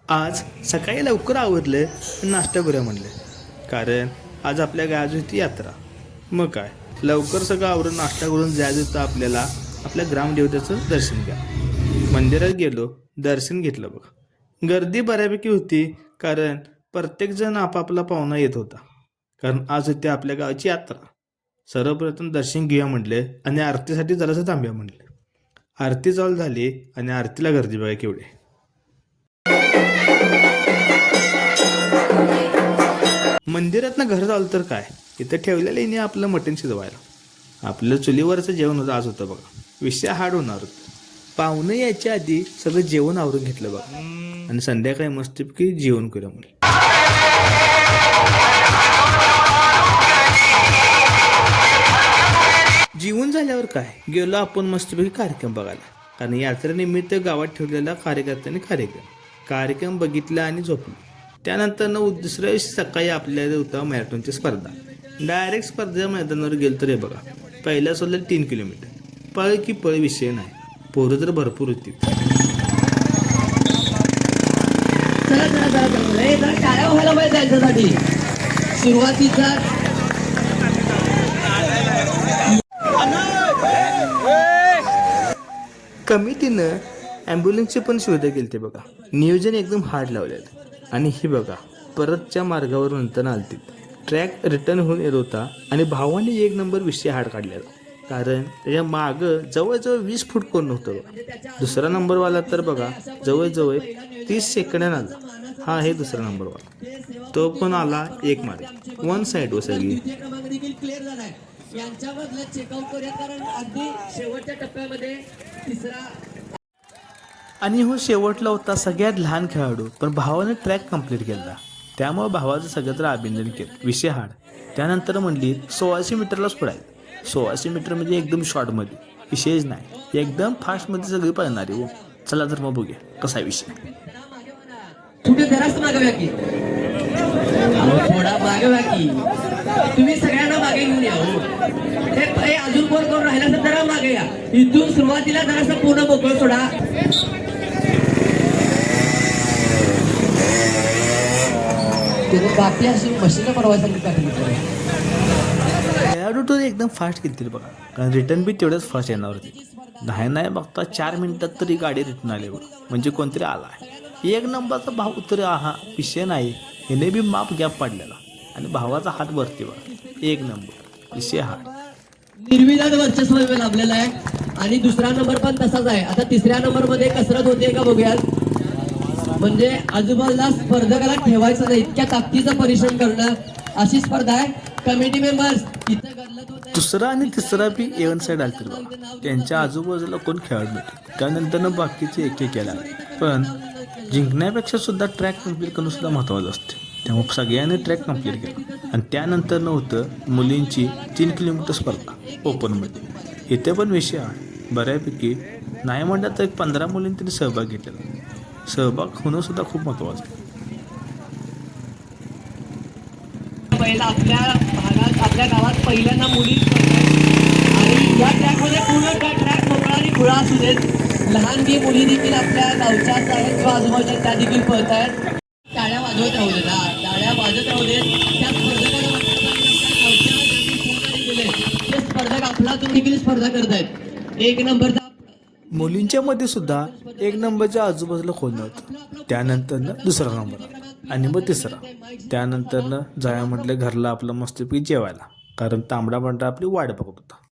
आज सकाळी लवकर आवरलं आणि नाश्ता करूया म्हणलं, कारण आज आपल्या गावात होती यात्रा. मग काय, लवकर सगळं आवरून नाश्ता करून जायचं होतं आपल्याला आपल्या ग्रामदेवतेचं दर्शन घ्या. मंदिरात गेलो, दर्शन घेतलं बघ. गर्दी बऱ्यापैकी होती, कारण प्रत्येकजण आपापला पाहुणा येत होता, कारण आज होती आपल्या गावाची यात्रा. सर्वप्रथम दर्शन घेऊया म्हटले आणि आरतीसाठी जरासं थांबूया म्हटले. आरती चालू झाली आणि आरतीला गर्दी बघा केवढी. मंदिरातनं घर झालं तर काय, इथं ठेवलेलं आहे आपलं मटण शिजवायला. आपलं चुलीवरचं जेवण होतं आज होतं बघा. विषय हार्ड होणार होतं. पाहुणे यायच्या आधी सगळं जेवण आवरून घेतलं बघा आणि संध्याकाळी मस्तपैकी जेवण करूया म्हणून. जेवण झाल्यावर काय, गेलो आपण मस्तपैकी कार्यक्रम बघायला, कारण यात्रेनिमित्त गावात ठेवलेला कार्यकर्त्यांनी कार्यक्रम बघितला आणि झोपलो. त्यानंतर दुसऱ्या दिवशी सकाळी आपल्याला होता मॅरेथॉनची स्पर्धा. डायरेक्ट स्पर्धेच्या मैदानावर गेलो तर हे बघा, पहिल्या सोडलं 3 किलोमीटर. पळ की पळ विषय नाही, पोरं तर भरपूर होती. टाळ्या व्हायला पाहिजे त्यांच्यासाठी. सुरुवातीचा कमिटीनं ॲम्ब्युलन्सची पण सुविधा केली ते बघा. नियोजन एकदम हार्ड लावलेलं. आणि ही बघा, परतच्या मार्गावर नंतर आलती. ट्रॅक रिटर्न होऊन येत होता आणि भावाने 1 नंबर विषय हार्ड काढलेला, कारण त्याच्या मागं जवळजवळ 20 फूट कोण नव्हतं बघा. दुसरा नंबरवाला तर बघा जवळजवळ 30 सेकंदानं आला. हा आहे दुसरा नंबरवाला, तो पण आला 1 मार्ग 1 साईड वर सगळी. यांच्यामधलं चेकआउट करूया, कारण अगदी शेवटच्या टप्प्यामध्ये तिसरा आणि हो शेवटला होता सगळ्यात लहान खेळाडू, पण भावाने ट्रॅक कंप्लीट केला. त्यामुळे भावाचं सगळं अभिनंदन केलं. विषय हार्ड. त्यानंतर म्हणली 1600 मीटरला सोडायचं. 1600 मीटर म्हणजे एकदम शॉर्टमध्ये, विषयच नाही, एकदम फास्टमध्ये सगळी पळणारी हो. चला तर मग बघूया कसा विषय. कुठे जराच मागव्या की थोडा मागव्या की तुम्ही सगळ्यांना मागे घेऊन या. हे अजून कोण कोण राहिला तर जरा मागे या. इथून सुरुवातीला जरासं पूर्ण मोकळं सोडा. बाकी अशी मशीन परवायसाठी खेळाडू तर एकदम फास्ट घेतील बघा, कारण रिटर्न बी तेवढंच फास्ट येणार होती. नाही बघता 4 मिनिटात तरी गाडी रिटर्न आली बघ, म्हणजे कोणतरी आला आहे. 1 नंबरचा भाव तरी विषय नाही. हिने बी माप गॅप पाडलेला आणि भावाचा हात वरती बघा. 1 नंबर विषय हार्ड. निर्विवाद वर्चस्व लाभलेला आहे आणि दुसरा नंबर पण तसाच आहे. आता तिसऱ्या नंबर मध्ये कसरत होते का बघूयात. म्हणजे आजूबाजूला स्पर्धकाला ठेवायचं नाही, इतक्या ताकदीचा परिश्रम करणं अशी स्पर्धा आहे. कमिटी मेंबर्स इथं गडलत होते. दुसरा आणि तिसरा बी एवन साईड आलतील बघा. त्यांच्या आजूबाजूला कोण खेळत नव्हते. त्यानंतर बाकीचे एक केला, पण जिंकण्यापेक्षा सुद्धा ट्रॅक कंप्लीट करणं सुद्धा महत्त्वाचं असते. त्यामुळे सगळ्यांनी ट्रॅक कंप्लीट केला. आणि त्यानंतर होतं मुलींची 3 किलोमीटर स्पर्धा ओपनमध्ये. इथे पण विषय आहे बऱ्यापैकी, नाही म्हणतात तर 15 मुलींनी त्यांनी सहभाग घेतलेला. सहभाग होणं सुद्धा खूप महत्त्वाचं आहे. पहिला आपल्या भागात आपल्या गावात पहिल्यांदा मुली आणि या ट्रॅकमध्ये पूर्ण ट्रॅक मोकळा आणि खुळा असू देत. लहानगी मुली देखील आपल्या गावच्या आहेत किंवा आजूबाजूच्या त्या देखील पळत आहेत. टाळ्या वाजवत राहू देत. टाळ्या वाजत राहू देत. त्या स्पर्धकाला ते स्पर्धक आपलातून देखील स्पर्धा करत आहेत. 1 नंबरचा मुलींच्या मध्ये सुद्धा 1 नंबरच्या आजूबाजूला कोण नव्हतं. त्यानंतर दुसरा नंबर आणि मग तिसरा. त्यानंतर जाया म्हटलं घरला आपलं मस्तपैकी जेवायला, कारण तांबडा पांढरा आपली वाट बघत होता.